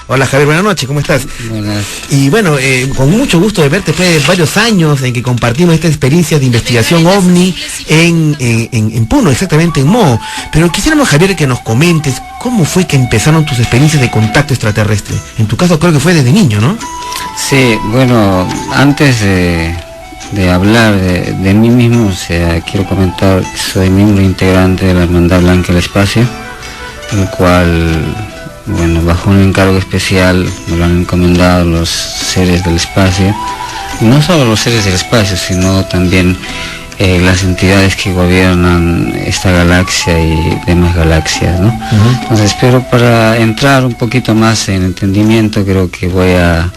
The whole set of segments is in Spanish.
Hola Javier, buenas noches, ¿cómo estás? Buenas. Y bueno, con mucho gusto de verte después de varios años en que compartimos esta experiencia de investigación OVNI en Puno, exactamente en Moho. Pero quisiéramos, Javier, que nos comentes cómo fue que empezaron tus experiencias de contacto extraterrestre. En tu caso creo que fue desde niño, ¿no? Sí, bueno, antes de hablar de mí mismo, o sea, quiero comentar que soy miembro integrante de la Hermandad Blanca del Espacio, el cual, bueno, bajo un encargo especial me lo han encomendado los seres del espacio, y no solo los seres del espacio, sino también las entidades que gobiernan esta galaxia y demás galaxias, ¿no? Entonces, pero para entrar un poquito más en entendimiento, creo que voy a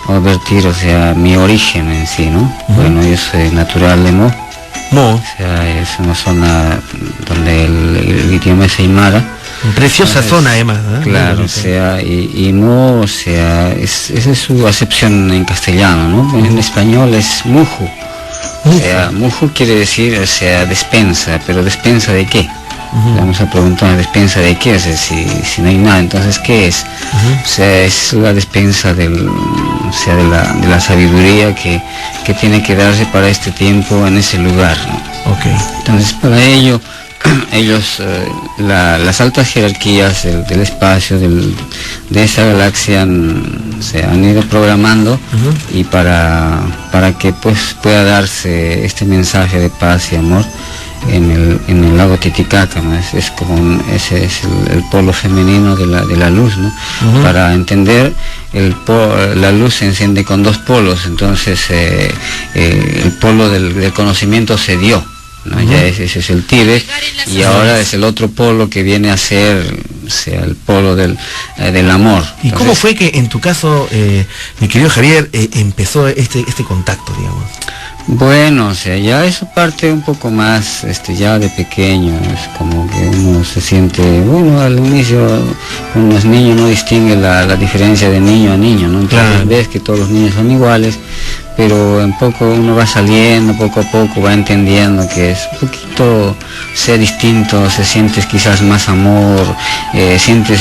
advertir, o sea, mi origen en sí, ¿no? Bueno, yo soy natural de Moho. O sea, es una zona donde el idioma es aymara. Preciosa zona además, ¿eh? Claro, o sea, y Moho, o sea, esa es su acepción en castellano, ¿no? En español es muju. O sea, muju quiere decir, o sea, despensa, pero ¿despensa de qué? Vamos a preguntar, ¿despensa de qué? O sea, si no hay nada, entonces ¿qué es? O sea, es la despensa de la sabiduría que tiene que darse para este tiempo en ese lugar, ¿no? Entonces, para ello, ellos, las altas jerarquías del espacio, de esa galaxia, se han ido programando y para que pues pueda darse este mensaje de paz y amor en el lago Titicaca, ¿no? Es como ese es el polo femenino de la luz, ¿no? Para entender, la luz se enciende con dos polos, entonces el polo del conocimiento se dio, ¿no? Ya ese es el Tíbet, y ahora es el otro polo que viene a ser, o sea, el polo del amor. ¿Y entonces, cómo fue que en tu caso, mi querido Javier, empezó este contacto, digamos? Bueno, o sea, ya eso parte un poco más, ya de pequeño, es como que uno se siente, bueno, al inicio, cuando es niño no distingue la diferencia de niño a niño, ¿no? Entonces ves que todos los niños son iguales, pero en poco uno va saliendo, poco a poco va entendiendo que es un poquito ser distinto, se sientes quizás más amor, sientes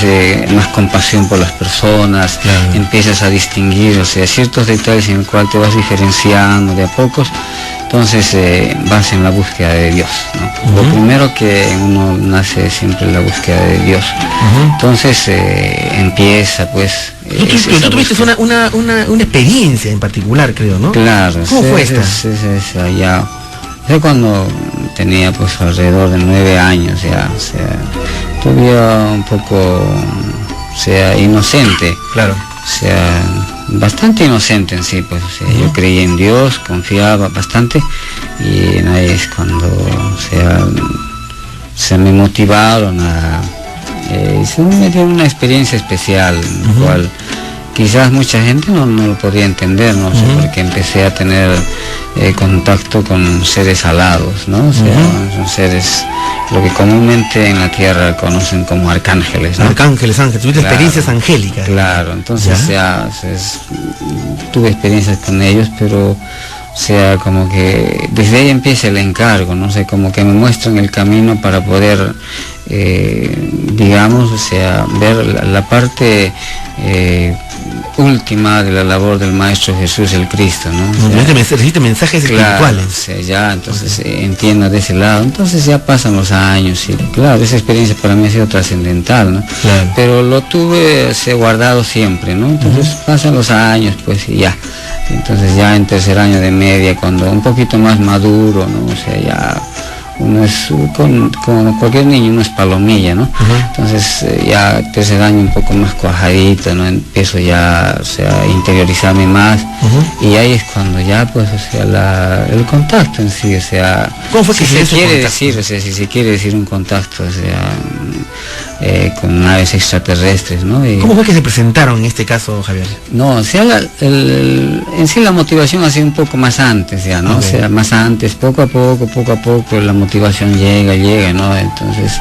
más compasión por las personas, empiezas a distinguir, o sea, ciertos detalles en el cual te vas diferenciando de a pocos. Entonces vas en la búsqueda de Dios, ¿no? Lo primero que uno nace siempre en la búsqueda de Dios. Entonces empieza pues... Tú tuviste una experiencia en particular, creo, ¿no? Claro. ¿Cómo fue esta? Ya cuando tenía pues alrededor de 9 años ya, o sea, todavía un poco, o sea, inocente. Claro. O sea, bastante inocente en sí, pues, o sea, yo creía en Dios, confiaba bastante, y ahí es cuando, se me motivaron se me dio una experiencia especial, en la cual quizás mucha gente no lo podía entender, no sé, porque empecé a tener contacto con seres alados, ¿no? O sea, son seres, lo que comúnmente en la tierra conocen como arcángeles, ¿no? Arcángeles, tuviste experiencias angélicas. Claro, entonces tuve experiencias con ellos, pero o sea, como que desde ahí empieza el encargo, no sé, como que me muestran el camino para poder, digamos, o sea, ver la parte última de la labor del Maestro Jesús el Cristo, ¿no? O sea, recibiste mensajes espirituales. O sea, ya, entonces entiendo de ese lado, entonces ya pasan los años y claro, esa experiencia para mí ha sido trascendental, ¿no? Pero lo tuve guardado siempre, ¿no? Entonces pasan los años, pues, y ya. Entonces ya en tercer año de media, cuando un poquito más maduro, ¿no? O sea, ya uno es, como cualquier niño, uno es palomilla, ¿no? Entonces ya tercer año un poco más cuajadito, ¿no? Empiezo ya, o sea, a interiorizarme más, y ahí es cuando ya, pues, o sea, el contacto en sí, o sea, ¿cómo fue que si se quiere decir, o sea, si se quiere decir un contacto, o sea, con naves extraterrestres, ¿no? ¿Cómo fue que se presentaron en este caso, Javier? No, o sea, en sí la motivación ha sido un poco más antes, ya, ¿no? O sea, más antes, poco a poco la motivación llega, ¿no? Entonces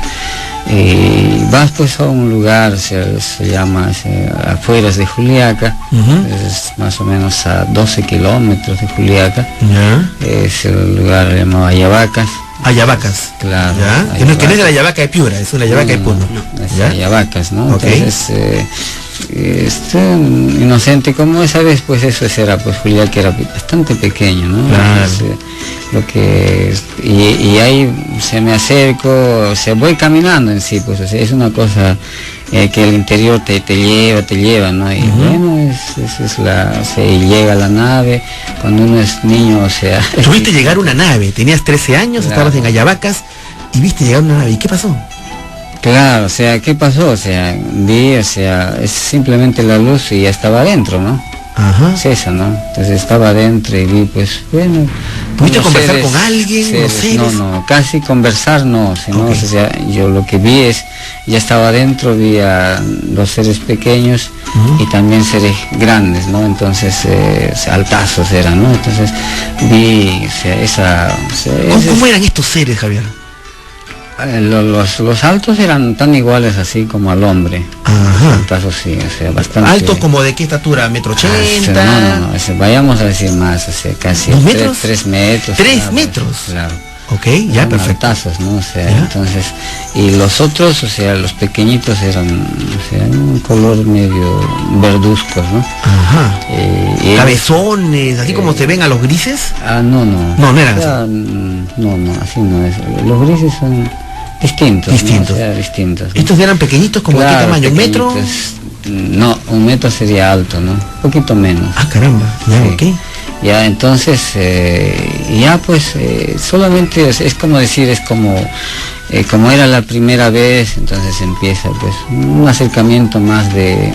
vas pues a un lugar, se llama afueras de Juliaca, es más o menos a 12 kilómetros de Juliaca, es el lugar llamado Ayavacas. Ayavacas. Claro. Que no es de la Ayabaca de Piura, es una Ayabaca de Puno. Es Ayavacas, ¿no? Entonces inocente como esa vez, pues eso era pues Julián, que era bastante pequeño, ¿no? Claro. Y ahí se me acerco, voy caminando en sí, pues, o sea, es una cosa que el interior te lleva, ¿no? Y bueno, llega a la nave, cuando uno es niño, o sea... Tuviste llegar a una nave, tenías 13 años, claro. Estabas en Ayavacas y viste llegar una nave, ¿y qué pasó? Claro, o sea, ¿qué pasó? O sea, es simplemente la luz y ya estaba adentro, ¿no? Ajá. Es eso, ¿no? Entonces estaba adentro y vi, pues, bueno... ¿Pudiste conversar con alguien? No, casi conversar no, sino, okay. O sea, yo lo que vi ya estaba adentro, vi a los seres pequeños y también seres grandes, ¿no? Entonces, altazos eran, ¿no? Entonces vi, o sea, ¿Cómo eran estos seres, Javier? Los altos eran tan iguales así como al hombre. Ajá. Altazos sí, o sea, bastante. ¿Altos como de qué estatura? ¿1,80 m? No, vayamos a decir más, o sea, casi 2 metros. 3 metros. 3 metros. Claro. Ok, ya, perfecto. Altazos, ¿no? O sea, ¿ya? Entonces, y los otros, o sea, los pequeñitos eran, o sea, un color medio verduzcos, ¿no? Ajá. Cabezones, así como se ven a los grises. No. No eran así. No, así no es. Los grises son distintos. ¿No? O sea, distintos, ¿no? ¿Estos eran pequeñitos, como claro, de qué tamaño? ¿1 metro? No, 1 metro sería alto, ¿no? Un poquito menos. Ah, caramba, ya, sí. Ok. Ya, entonces, ya pues, solamente es como decir, como era la primera vez, entonces empieza pues un acercamiento más de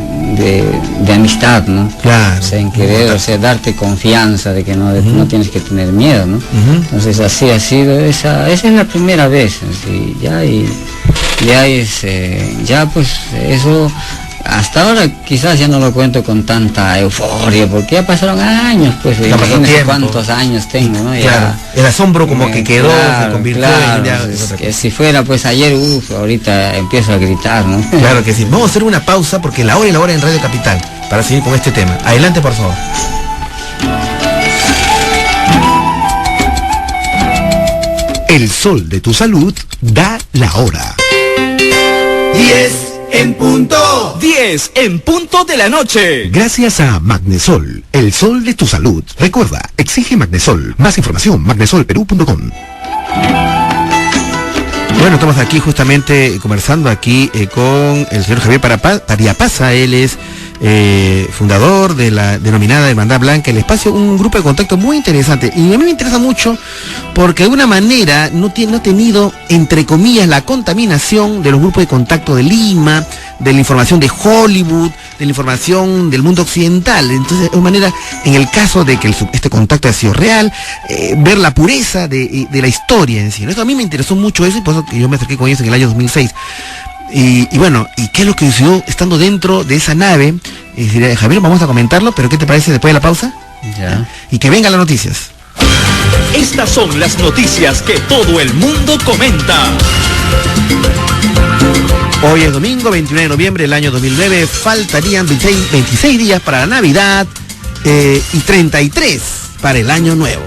amistad, ¿no? Claro. O sea, en querer, o sea, darte confianza de que no tienes que tener miedo, ¿no? Entonces así ha sido, esa es la primera vez, así, ya pues eso... Hasta ahora quizás ya no lo cuento con tanta euforia, porque ya pasaron años, pues, imagínense cuántos años tengo, ¿no? Claro, el asombro como que quedó, se convirtió en... que si fuera pues ayer, ahorita empiezo a gritar, ¿no? Claro que sí. Vamos a hacer una pausa porque la hora y la hora en Radio Capital, para seguir con este tema. Adelante, por favor. El sol de tu salud da la hora. 10 en punto. 10 en punto de la noche. Gracias a Magnesol, el sol de tu salud. Recuerda, exige Magnesol. Más información, magnesolperú.com. Bueno, estamos aquí justamente conversando aquí con el señor Javier Pariapasa. Él es fundador de la denominada Hermandad Blanca, el espacio, un grupo de contacto muy interesante. Y a mí me interesa mucho porque de alguna manera no ha tenido, entre comillas, la contaminación de los grupos de contacto de Lima, de la información de Hollywood, de la información del mundo occidental. Entonces, de alguna manera, en el caso de que este contacto ha sido real, ver la pureza de la historia en sí. Esto a mí me interesó mucho eso y por eso que yo me acerqué con ellos en el año 2006. Y bueno, ¿y qué es lo que sucedió estando dentro de esa nave? Javier, vamos a comentarlo, pero ¿qué te parece después de la pausa? Ya. Y que vengan las noticias. Estas son las noticias que todo el mundo comenta. Hoy es domingo, 29 de noviembre del año 2009. Faltarían 26 días para la Navidad y 33 para el Año Nuevo.